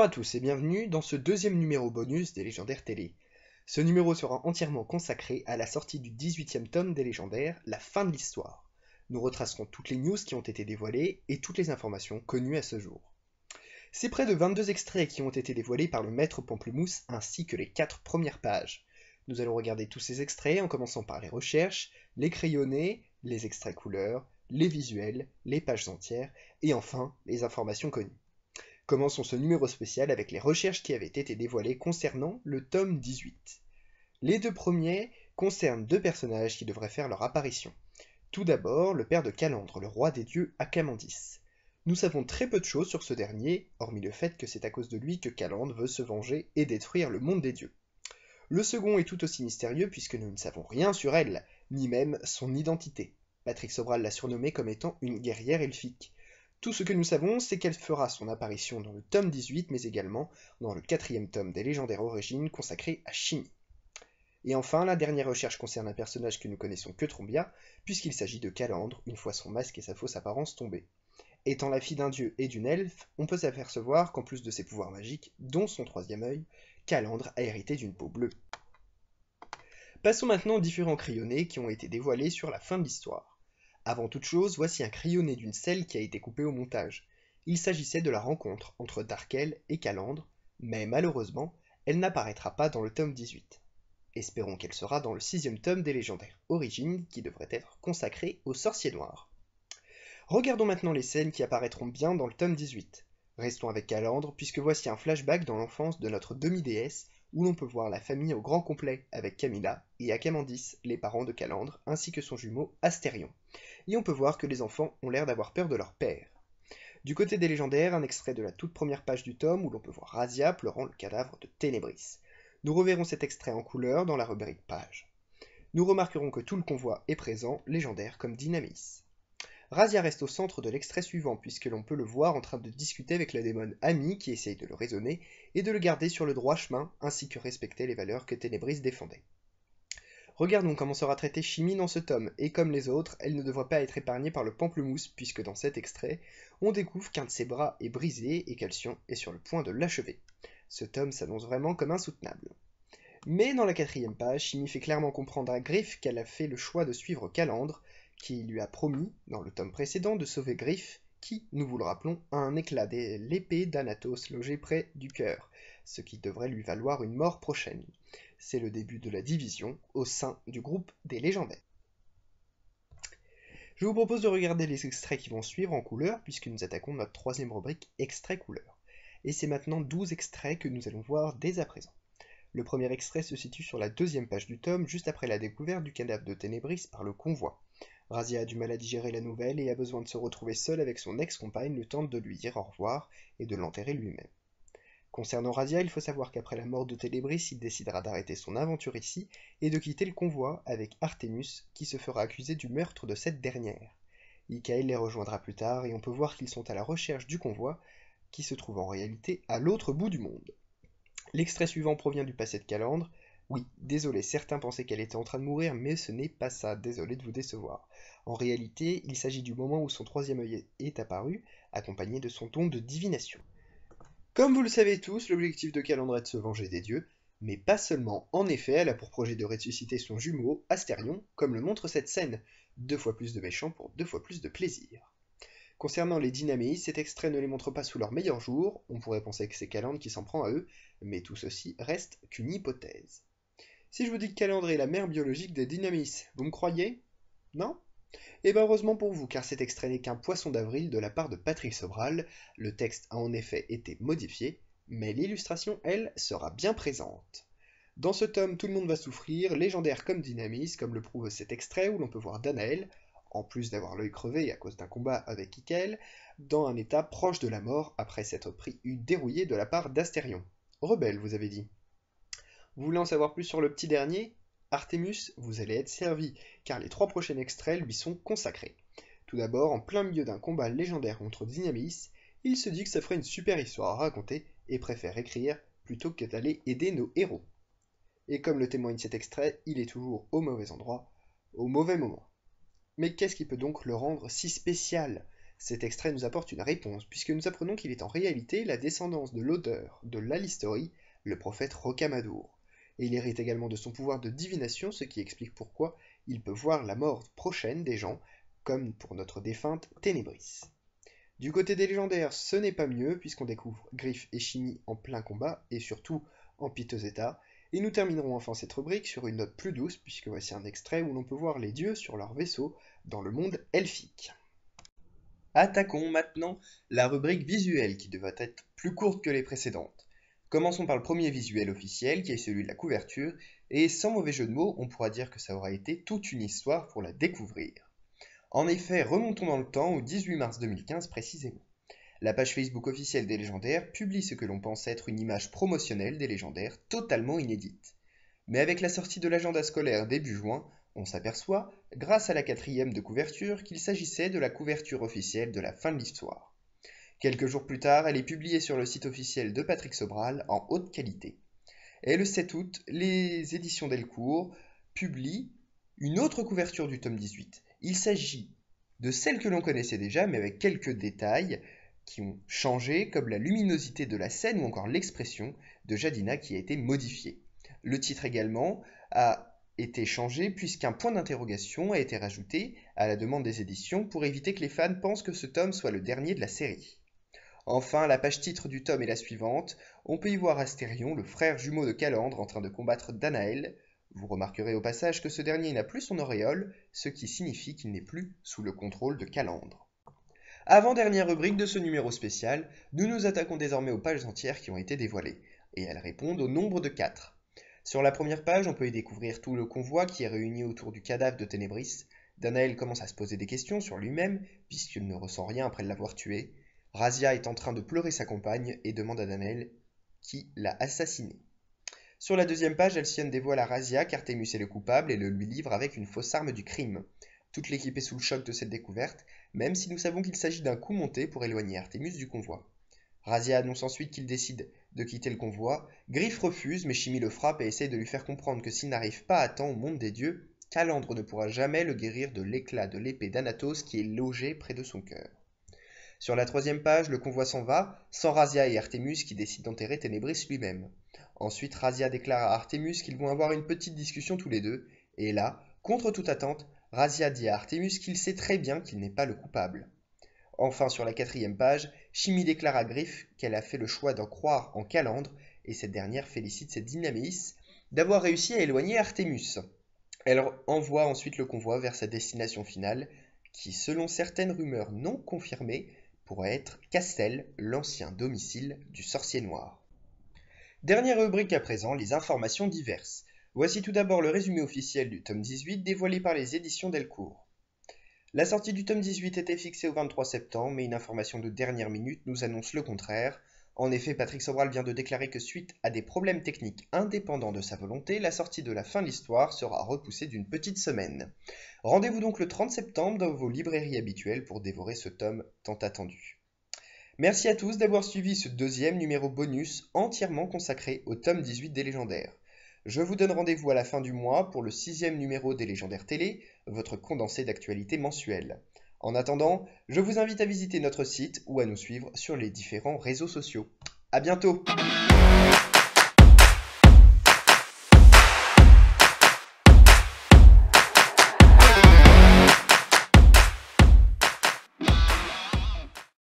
Bonjour à tous et bienvenue dans ce deuxième numéro bonus des Légendaires Télé. Ce numéro sera entièrement consacré à la sortie du 18e tome des Légendaires, la fin de l'histoire. Nous retracerons toutes les news qui ont été dévoilées et toutes les informations connues à ce jour. C'est près de 22 extraits qui ont été dévoilés par le maître Pamplemousse ainsi que les 4 premières pages. Nous allons regarder tous ces extraits en commençant par les recherches, les crayonnés, les extraits couleurs, les visuels, les pages entières et enfin les informations connues. Commençons ce numéro spécial avec les recherches qui avaient été dévoilées concernant le tome 18. Les deux premiers concernent deux personnages qui devraient faire leur apparition. Tout d'abord, le père de Calandre, le roi des dieux Akamandis. Nous savons très peu de choses sur ce dernier, hormis le fait que c'est à cause de lui que Calandre veut se venger et détruire le monde des dieux. Le second est tout aussi mystérieux puisque nous ne savons rien sur elle, ni même son identité. Patrick Sobral l'a surnommée comme étant une guerrière elfique. Tout ce que nous savons, c'est qu'elle fera son apparition dans le tome 18, mais également dans le 4e tome des Légendaires Origines consacré à Shini. Et enfin, la dernière recherche concerne un personnage que nous connaissons que trop bien, puisqu'il s'agit de Calandre, une fois son masque et sa fausse apparence tombés. Étant la fille d'un dieu et d'une elfe, on peut s'apercevoir qu'en plus de ses pouvoirs magiques, dont son troisième œil, Calandre a hérité d'une peau bleue. Passons maintenant aux différents crayonnés qui ont été dévoilés sur la fin de l'histoire. Avant toute chose, voici un crayonné d'une selle qui a été coupée au montage. Il s'agissait de la rencontre entre Darkel et Calandre, mais malheureusement, elle n'apparaîtra pas dans le tome 18. Espérons qu'elle sera dans le 6e tome des Légendaires Origines qui devrait être consacré aux sorciers noirs. Regardons maintenant les scènes qui apparaîtront bien dans le tome 18. Restons avec Calandre puisque voici un flashback dans l'enfance de notre demi-déesse où l'on peut voir la famille au grand complet avec Camilla et Akamandis, les parents de Calandre, ainsi que son jumeau Astérion. Et on peut voir que les enfants ont l'air d'avoir peur de leur père. Du côté des légendaires, un extrait de la toute première page du tome où l'on peut voir Razia pleurant le cadavre de Ténébris. Nous reverrons cet extrait en couleur dans la rubrique page. Nous remarquerons que tout le convoi est présent, légendaire comme Dynamis. Razia reste au centre de l'extrait suivant puisque l'on peut le voir en train de discuter avec la démone Ami qui essaye de le raisonner et de le garder sur le droit chemin ainsi que respecter les valeurs que Ténébris défendait. Regardons comment sera traitée Shimi dans ce tome, et comme les autres, elle ne devrait pas être épargnée par le Pamplemousse puisque dans cet extrait, on découvre qu'un de ses bras est brisé et qu'Alcyon est sur le point de l'achever. Ce tome s'annonce vraiment comme insoutenable. Mais dans la 4e page, Shimi fait clairement comprendre à Griff qu'elle a fait le choix de suivre Calandre, qui lui a promis, dans le tome précédent, de sauver Griff, qui, nous vous le rappelons, a un éclat de l'épée d'Anatos logé près du cœur, ce qui devrait lui valoir une mort prochaine. C'est le début de la division au sein du groupe des légendaires. Je vous propose de regarder les extraits qui vont suivre en couleur, puisque nous attaquons notre 3e rubrique extrait couleur. Et c'est maintenant 12 extraits que nous allons voir dès à présent. Le premier extrait se situe sur la 2e page du tome, juste après la découverte du cadavre de Ténébris par le convoi. Razia a du mal à digérer la nouvelle et a besoin de se retrouver seule avec son ex-compagne le temps de lui dire au revoir et de l'enterrer lui-même. Concernant Razia, il faut savoir qu'après la mort de Ténébris, il décidera d'arrêter son aventure ici et de quitter le convoi avec Artemus qui se fera accuser du meurtre de cette dernière. Ikael les rejoindra plus tard et on peut voir qu'ils sont à la recherche du convoi qui se trouve en réalité à l'autre bout du monde. L'extrait suivant provient du passé de Calandre. Oui, désolé, certains pensaient qu'elle était en train de mourir, mais ce n'est pas ça, désolé de vous décevoir. En réalité, il s'agit du moment où son troisième œil est apparu, accompagné de son don de divination. Comme vous le savez tous, l'objectif de Calandre est de se venger des dieux, mais pas seulement. En effet, elle a pour projet de ressusciter son jumeau, Astérion, comme le montre cette scène. 2 fois plus de méchants pour 2 fois plus de plaisir. Concernant les Dynamis, cet extrait ne les montre pas sous leur meilleur jour, on pourrait penser que c'est Calandre qui s'en prend à eux, mais tout ceci reste qu'une hypothèse. Si je vous dis que Calandre est la mère biologique des Dynamis, vous me croyez? Non? Et bien heureusement pour vous, car cet extrait n'est qu'un poisson d'avril de la part de Patrick Sobral, le texte a en effet été modifié, mais l'illustration, elle, sera bien présente. Dans ce tome, tout le monde va souffrir, légendaire comme Dynamis, comme le prouve cet extrait où l'on peut voir Danaël, en plus d'avoir l'œil crevé à cause d'un combat avec Ikael, dans un état proche de la mort après s'être pris une dérouillée de la part d'Astérion. Rebelle, vous avez dit. Vous voulez en savoir plus sur le petit dernier? Artemus, vous allez être servi, car les 3 prochains extraits lui sont consacrés. Tout d'abord, en plein milieu d'un combat légendaire contre Dynamis, il se dit que ça ferait une super histoire à raconter et préfère écrire plutôt que d'aller aider nos héros. Et comme le témoigne cet extrait, il est toujours au mauvais endroit, au mauvais moment. Mais qu'est-ce qui peut donc le rendre si spécial? Cet extrait nous apporte une réponse, puisque nous apprenons qu'il est en réalité la descendance de l'auteur de l'Al-History, le prophète Rocamadour. Et il hérite également de son pouvoir de divination, ce qui explique pourquoi il peut voir la mort prochaine des gens, comme pour notre défunte Ténébris. Du côté des légendaires, ce n'est pas mieux, puisqu'on découvre Griff et Shimi en plein combat, et surtout en piteux état, et nous terminerons enfin cette rubrique sur une note plus douce, puisque voici un extrait où l'on peut voir les dieux sur leur vaisseau dans le monde elfique. Attaquons maintenant la rubrique visuelle, qui devrait être plus courte que les précédentes. Commençons par le premier visuel officiel, qui est celui de la couverture, et sans mauvais jeu de mots, on pourra dire que ça aura été toute une histoire pour la découvrir. En effet, remontons dans le temps au 18 mars 2015 précisément. La page Facebook officielle des Légendaires publie ce que l'on pense être une image promotionnelle des Légendaires totalement inédite. Mais avec la sortie de l'agenda scolaire début juin, on s'aperçoit, grâce à la 4e de couverture, qu'il s'agissait de la couverture officielle de la fin de l'histoire. Quelques jours plus tard, elle est publiée sur le site officiel de Patrick Sobral en haute qualité. Et le 7 août, les éditions Delcourt publient une autre couverture du tome 18. Il s'agit de celle que l'on connaissait déjà, mais avec quelques détails qui ont changé, comme la luminosité de la scène ou encore l'expression de Jadina qui a été modifiée. Le titre également a été changé puisqu'un point d'interrogation a été rajouté à la demande des éditions pour éviter que les fans pensent que ce tome soit le dernier de la série. Enfin, la page titre du tome est la suivante. On peut y voir Astérion, le frère jumeau de Calandre, en train de combattre Danaël. Vous remarquerez au passage que ce dernier n'a plus son auréole, ce qui signifie qu'il n'est plus sous le contrôle de Calandre. Avant-dernière rubrique de ce numéro spécial, nous nous attaquons désormais aux pages entières qui ont été dévoilées, et elles répondent au nombre de 4. Sur la première page, on peut y découvrir tout le convoi qui est réuni autour du cadavre de Ténébris. Danaël commence à se poser des questions sur lui-même, puisqu'il ne ressent rien après l'avoir tué. Razia est en train de pleurer sa compagne et demande à Danaël qui l'a assassiné. Sur la deuxième page, Alcyone dévoile à Razia qu'Artémus est le coupable et le lui livre avec une fausse arme du crime. Toute l'équipe est sous le choc de cette découverte, même si nous savons qu'il s'agit d'un coup monté pour éloigner Artémus du convoi. Razia annonce ensuite qu'il décide de quitter le convoi. Griff refuse, mais Shimi le frappe et essaie de lui faire comprendre que s'il n'arrive pas à temps au monde des dieux, Calandre ne pourra jamais le guérir de l'éclat de l'épée d'Anatos qui est logée près de son cœur. Sur la troisième page, le convoi s'en va, sans Razia et Artémus qui décident d'enterrer Ténébris lui-même. Ensuite, Razia déclare à Artémus qu'ils vont avoir une petite discussion tous les deux, et là, contre toute attente, Razia dit à Artémus qu'il sait très bien qu'il n'est pas le coupable. Enfin, sur la quatrième page, Shimi déclare à Griff qu'elle a fait le choix d'en croire en Calandre, et cette dernière félicite cette Dynaméis d'avoir réussi à éloigner Artémus. Elle envoie ensuite le convoi vers sa destination finale, qui, selon certaines rumeurs non confirmées, pourrait être Castel, l'ancien domicile du sorcier noir. Dernière rubrique à présent, les informations diverses. Voici tout d'abord le résumé officiel du tome 18 dévoilé par les éditions Delcourt. La sortie du tome 18 était fixée au 23 septembre, mais une information de dernière minute nous annonce le contraire. En effet, Patrick Sobral vient de déclarer que suite à des problèmes techniques indépendants de sa volonté, la sortie de la fin de l'histoire sera repoussée d'une petite semaine. Rendez-vous donc le 30 septembre dans vos librairies habituelles pour dévorer ce tome tant attendu. Merci à tous d'avoir suivi ce deuxième numéro bonus entièrement consacré au tome 18 des Légendaires. Je vous donne rendez-vous à la fin du mois pour le 6e numéro des Légendaires Télé, votre condensé d'actualité mensuelle. En attendant, je vous invite à visiter notre site ou à nous suivre sur les différents réseaux sociaux. À bientôt!